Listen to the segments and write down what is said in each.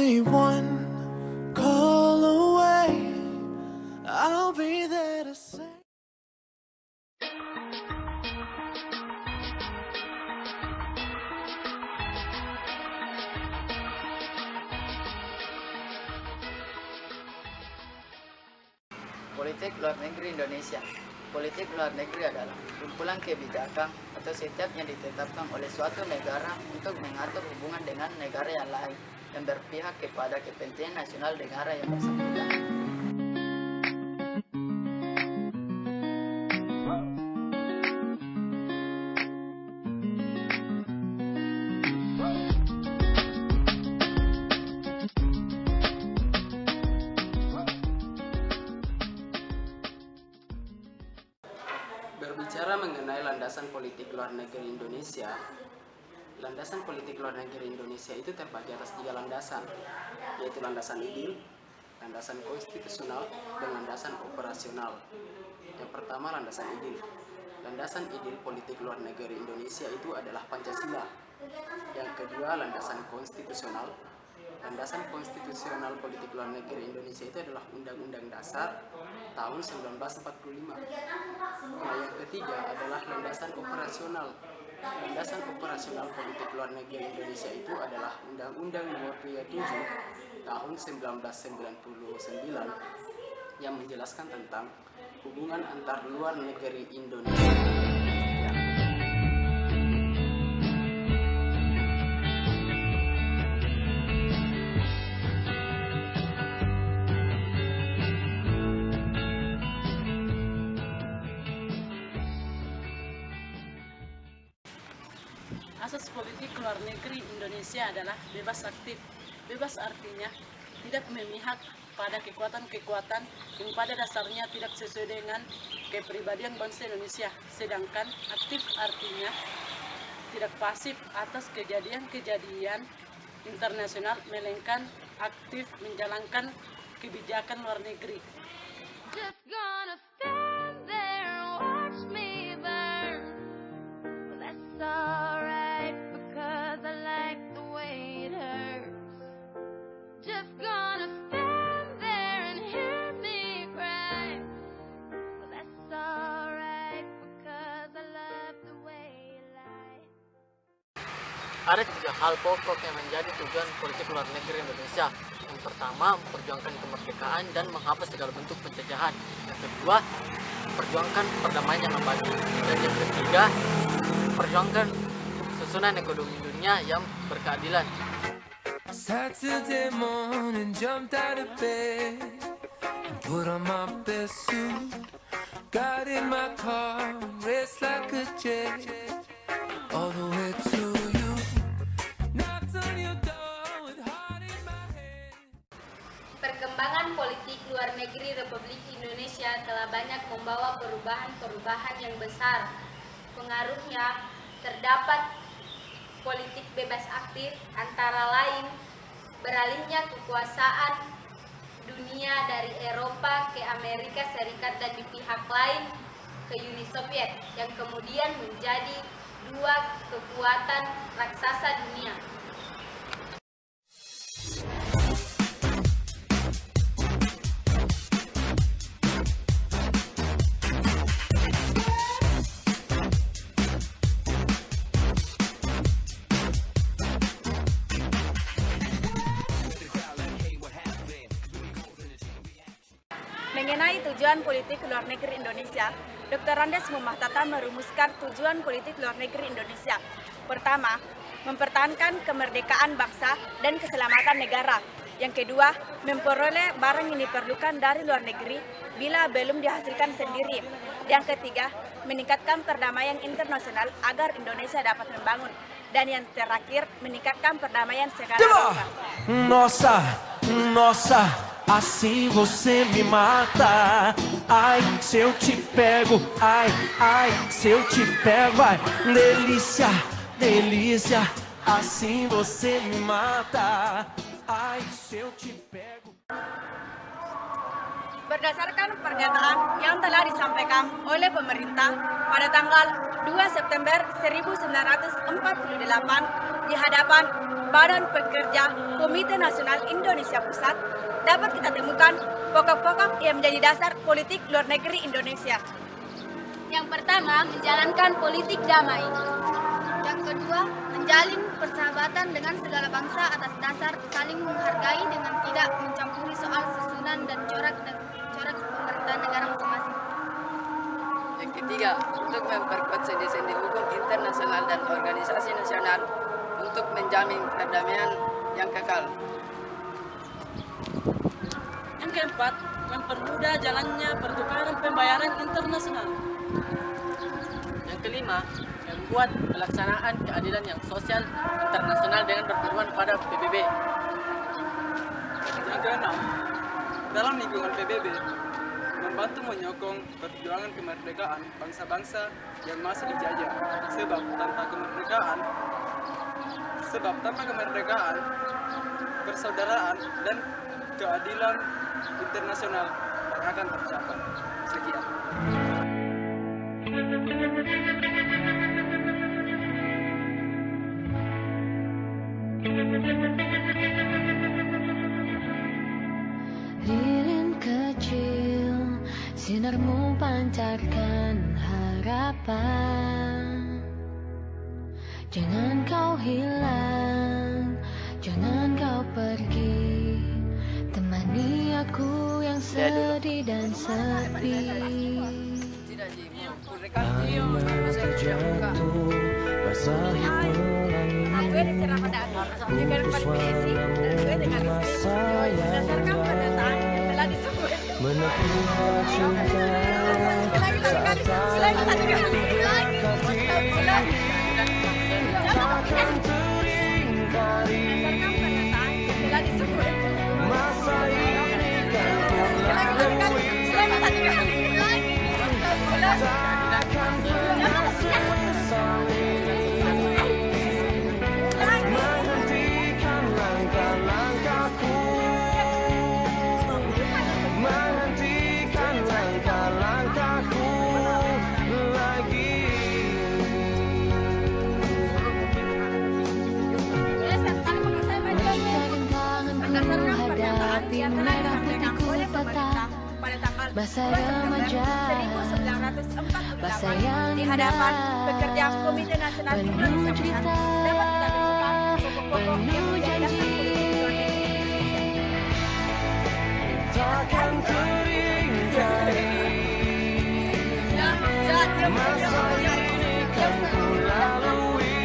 only one call away. I'll be there to say. Politik luar negeri Indonesia. Politik luar negeri adalah kumpulan kebijakan atau setiap yang ditetapkan oleh suatu negara untuk mengatur hubungan dengan negara yang lain dan berpihak kepada kepentingan nasional negara yang bersangkutan. Berbicara mengenai landasan politik luar negeri Indonesia, landasan politik luar negeri Indonesia itu terbagi atas 3 landasan, yaitu landasan ideal, landasan konstitusional, dan landasan operasional. Yang pertama, landasan ideal. Landasan ideal politik luar negeri Indonesia itu adalah Pancasila. Yang kedua, landasan konstitusional. Landasan konstitusional politik luar negeri Indonesia itu adalah Undang-Undang Dasar tahun 1945. Nah, yang ketiga adalah landasan operasional. Landasan operasional politik luar negeri Indonesia itu adalah Undang-Undang Nomor 37 tahun 1999 yang menjelaskan tentang hubungan antar luar negeri Indonesia. Asas politik luar negeri Indonesia adalah bebas aktif. Bebas artinya tidak memihak pada kekuatan-kekuatan yang pada dasarnya tidak sesuai dengan kepribadian bangsa Indonesia. Sedangkan aktif artinya tidak pasif atas kejadian-kejadian internasional, melainkan aktif menjalankan kebijakan luar negeri. Just gonna stand there and watch me burn. Well, that's alright because I like the way it hurts. Just gonna stand there and hear me cry. Well, that's alright because I love the way you lie. Ada 3 hal pokok yang menjadi tujuan politik luar negeri Indonesia. Yang pertama, memperjuangkan kemerdekaan dan menghapus segala bentuk penjajahan. Yang kedua, memperjuangkan perdamaian yang abadi. Dan yang ketiga, memperjuangkan susunan ekonomi dunia yang berkeadilan. Saturday morning, jumped out of bed and put on my best suit. Got in my car, raced like a jet all the way to you. Knocked on your door with heart in my head. Perkembangan politik luar negeri Republik Indonesia telah banyak membawa perubahan-perubahan yang besar. Pengaruhnya terdapat politik bebas aktif, antara lain beralihnya kekuasaan dunia dari Eropa ke Amerika Serikat dan di pihak lain ke Uni Soviet, yang kemudian menjadi 2 kekuatan raksasa dunia. Mengenai tujuan politik luar negeri Indonesia, Dr. Andes Mumahtata merumuskan tujuan politik luar negeri Indonesia. Pertama, mempertahankan kemerdekaan bangsa dan keselamatan negara. Yang kedua, memperoleh barang yang diperlukan dari luar negeri bila belum dihasilkan sendiri. Yang ketiga, meningkatkan perdamaian internasional agar Indonesia dapat membangun. Dan yang terakhir, meningkatkan perdamaian segala bangsa. Nossa, nossa, assim você me mata. Ai, se eu te pego, ai, ai, se eu te pego, ai, delícia, delícia, assim você me mata. Ai, se eu te pego. Berdasarkan pernyataan yang telah disampaikan oleh pemerintah pada tanggal 2 September 1948 di hadapan Badan Pekerja Komite Nasional Indonesia Pusat, dapat kita temukan pokok-pokok yang menjadi dasar politik luar negeri Indonesia. Yang pertama, menjalankan politik damai. Yang kedua, menjalin persahabatan dengan segala bangsa atas dasar saling menghargai dengan tidak mencampuri soal susunan dan corak pemerintahan negara masing-masing. Yang ketiga, untuk memperkuat sendi-sendi hukum internasional dan organisasi nasional untuk menjamin perdamaian yang kekal. Yang keempat, mempermudah jalannya pertukaran pembayaran internasional. Yang kelima, membuat pelaksanaan keadilan yang sosial internasional dengan berpedoman pada PBB. Yang keenam, dalam lingkungan PBB, membantu menyokong perjuangan kemerdekaan bangsa-bangsa yang masih dijajah. Sebab tanpa kemerdekaan, persaudaraan dan keadilan internasional tak akan tercapai. Sekian. Lilin kecil, sinarmu pancarkan harapan. Jangan kau hilang, jangan kau pergi. Temani aku yang sedih dan sepi. Gue diserah pada aku, juga kepada PSI, dan gue dengan istri berdasarkan pernyataan yang telah disebut. Masa remaja, masa yang di hadapan pekerja Komite Nasional Indonesia Pusat, dapat kita temukan pokok-pokok yang menjadi dasar politik luar negeri Indonesia. Takkan teringkari masa ini kan ku lalui,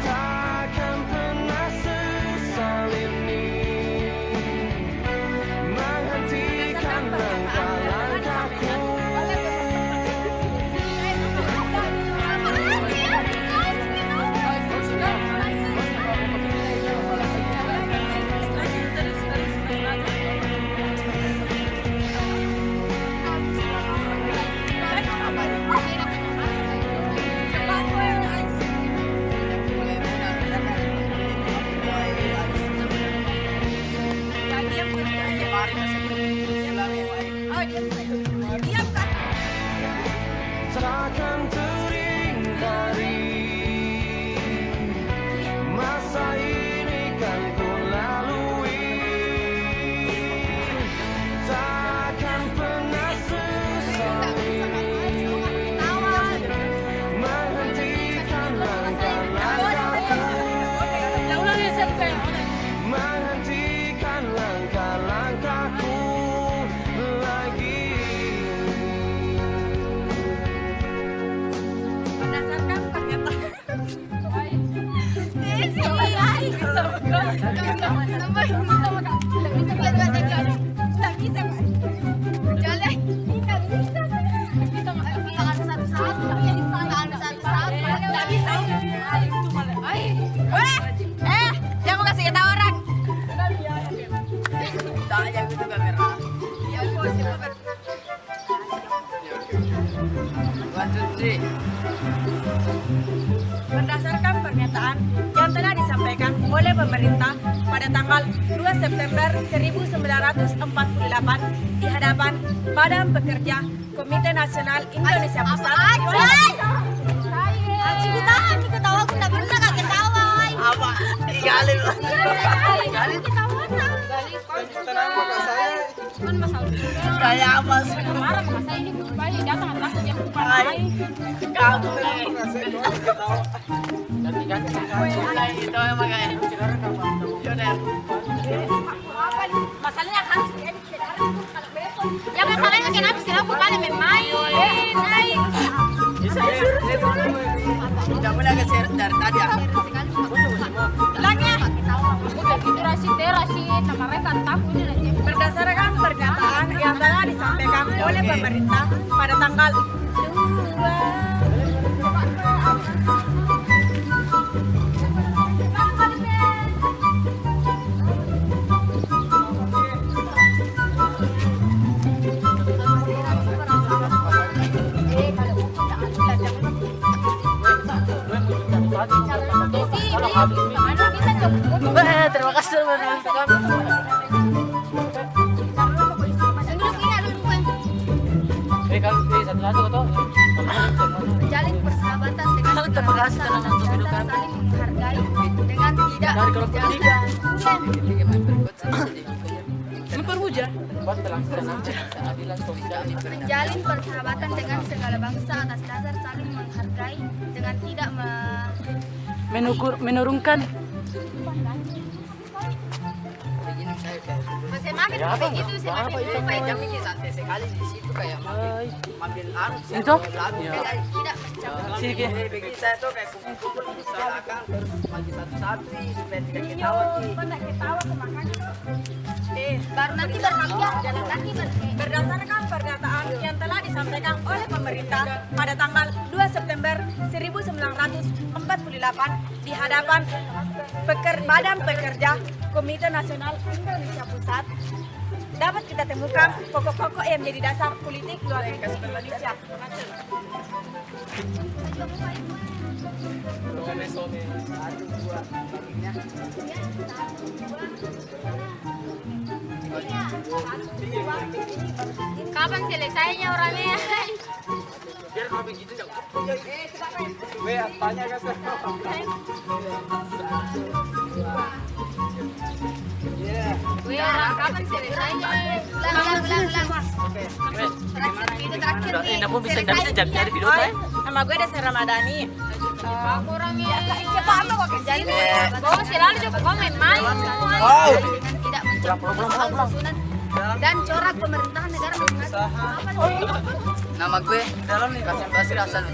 takkan pernah sesal ini menghentikan langkah-langkahku. Takkan teringkari masa ini kan ku lalui, takkan pernah sesal ini menghentikan langkah-langkahku, menghentikan langkah-langkahku lagi. Berdasarkan pernyataan jangan kasih kita orang. Berdasarkan pernyataan yang telah disampaikan oleh pemerintah pada tanggal 2 September 1948 1948 di hadapan Badan Pekerja Komite Nasional Indonesia Pusat. Aku tahan, aku tahu aku tak pernah gak ketawa. Apa? Tinggalin lah. Kenapa kak saya? Kayak apa sih? Marah sama saya ini bayi datang aku yang Hai. Kamu Kak saya doang ketawa. itu emang kayak. Yaudah. Masalahnya harus diedit sekarang kalau besok. Ya masalahnya kenapa sih aku paling main. Udah mulai geser dari tadi aku. Bilangnya berdasarkan pernyataan yang telah disampaikan oleh pemerintah pada tanggal 2. Terima kasih Menjalin persahabatan dengan segala bangsa dan negara, saling menghargai dengan tidak menjalin persahabatan dengan segala bangsa atas dasar saling menghargai dengan tidak menurunkan semakin begitu semakin lupa itu santai sekali di situ kayak ambil arus itu tidak sini Ki. bagi saya tuh kayak kumpul-kumpul membicarakan terus bagi satu-satu supaya tidak ketawa baru nanti berdasarkan pernyataan yang telah disampaikan oleh pemerintah pada tanggal 2 September 1948 di hadapan Badan Pekerja Komite Nasional Indonesia Pusat, dapat kita temukan pokok-pokok yang menjadi dasar politik luar negeri Indonesia. kapan selesainya orangnya? biar kalau begitu enggak Tanya kak saya. Kapan selesainya? Ulang. Terakhir nih. Pun bisa cari video teh. Nama gue Desa Ramadhani. Aku orangnya Cepat lo kok kerjain. bawa selalu coba komen main. Wow. Dengan tidak mencampur susunan dan corak pemerintahan negara masing-masing. nama gue Kasim Basri Hasan.